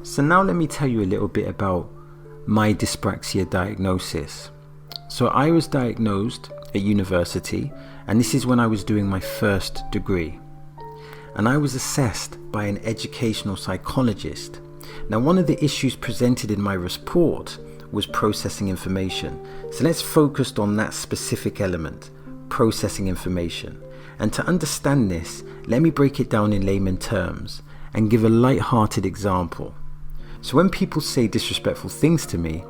So now let me tell you a little bit about my dyspraxia diagnosis. So I was diagnosed at university, and this is when I was doing my first degree. And I was assessed by an educational psychologist. Now, one of the issues presented in my report was processing information. So let's focus on that specific element, processing information. And to understand this, let me break it down in layman terms and give a light-hearted example. So when people say disrespectful things to me,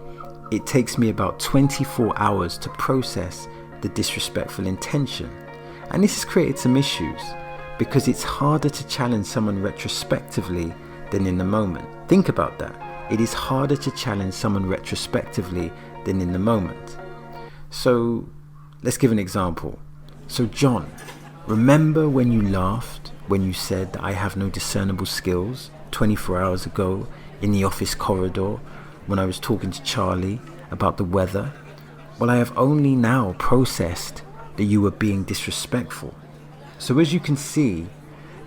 it takes me about 24 hours to process the disrespectful intention. And this has created some issues because it's harder to challenge someone retrospectively than in the moment. Think about that. It is harder to challenge someone retrospectively than in the moment. So let's give an example. So John, remember when you laughed when you said that I have no discernible skills 24 hours ago in the office corridor when I was talking to Charlie about the weather? Well, I have only now processed that you were being disrespectful. So as you can see,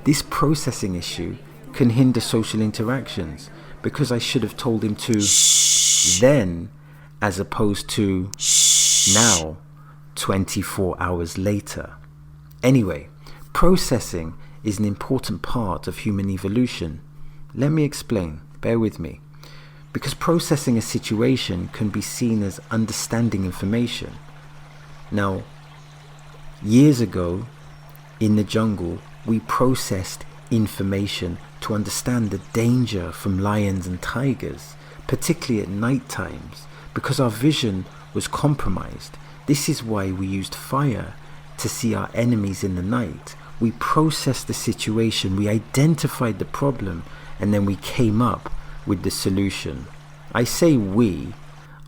this processing issue can hinder social interactions because I should have told him to then as opposed to now, 24 hours later. Anyway, processing is an important part of human evolution. Let me explain, bear with me. Because processing a situation can be seen as understanding information. Now, years ago, in the jungle, we processed information to understand the danger from lions and tigers, particularly at night times, because our vision was compromised. This is why we used fire to see our enemies in the night. We processed the situation, we identified the problem, and then we came up with the solution. I say we.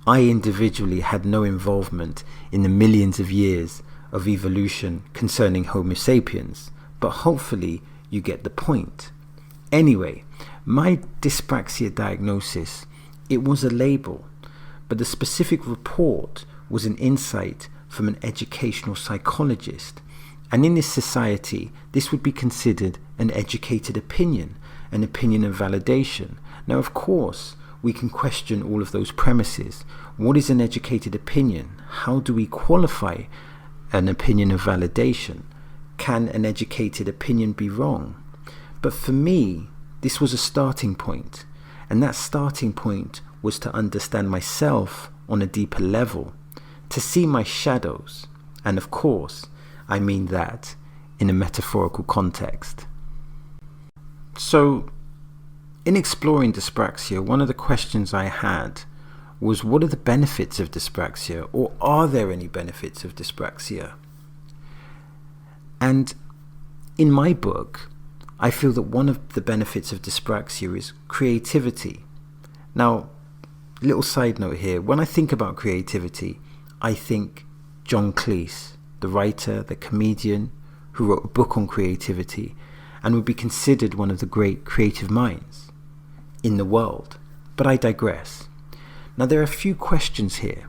I individually had no involvement in the millions of years of evolution concerning Homo sapiens, but hopefully you get the point. Anyway, my dyspraxia diagnosis, it was a label, but the specific report was an insight from an educational psychologist. And in this society, this would be considered an educated opinion, an opinion of validation. Now, of course, we can question all of those premises. What is an educated opinion? How do we qualify an opinion of validation? Can an educated opinion be wrong? But for me, this was a starting point. And that starting point was to understand myself on a deeper level, to see my shadows. And of course, I mean that in a metaphorical context. So, in exploring dyspraxia, one of the questions I had was, what are the benefits of dyspraxia, or are there any benefits of dyspraxia? And in my book, I feel that one of the benefits of dyspraxia is creativity. Now, little side note here, when I think about creativity, I think John Cleese, the writer, the comedian who wrote a book on creativity and would be considered one of the great creative minds in the world. But I digress. Now, there are a few questions here.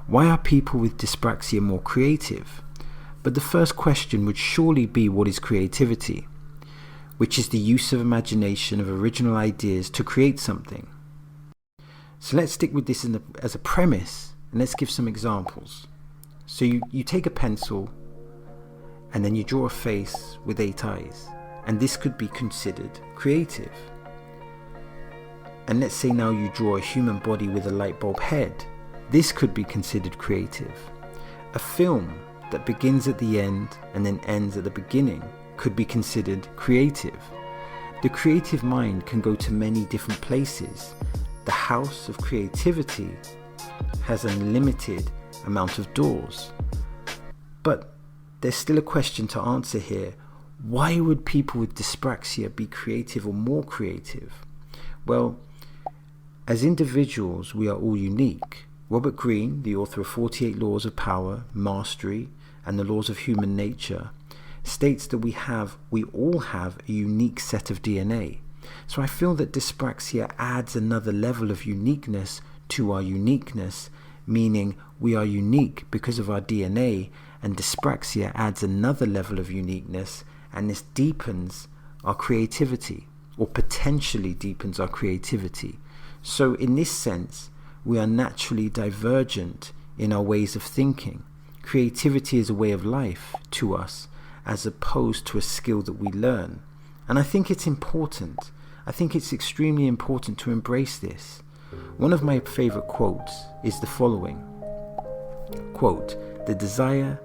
Why are people with dyspraxia more creative? But the first question would surely be, what is creativity? Which is the use of imagination, of original ideas to create something. So let's stick with this as a premise, and let's give some examples. So you take a pencil and then you draw a face with 8 eyes, and this could be considered creative. And let's say now you draw a human body with a light bulb head. This could be considered creative. A film that begins at the end and then ends at the beginning could be considered creative. The creative mind can go to many different places. The house of creativity has an unlimited amount of doors. But there's still a question to answer here. Why would people with dyspraxia be creative or more creative? Well, as individuals, we are all unique. Robert Greene, the author of 48 Laws of Power, Mastery, and the Laws of Human Nature, states that we all have a unique set of DNA. So I feel that dyspraxia adds another level of uniqueness to our uniqueness, meaning we are unique because of our DNA, and dyspraxia adds another level of uniqueness, and this deepens our creativity. or potentially deepens our creativity. So in this sense, we are naturally divergent in our ways of thinking. Creativity is a way of life to us as opposed to a skill that we learn. And I think it's important. I think it's extremely important to embrace this. One of my favorite quotes is the following. Quote, "The desire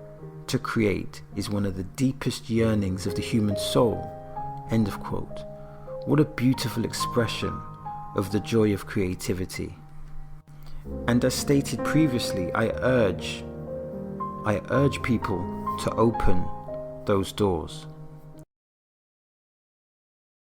to create is one of the deepest yearnings of the human soul." End of quote. What a beautiful expression of the joy of creativity. And as stated previously, I urge people to open those doors.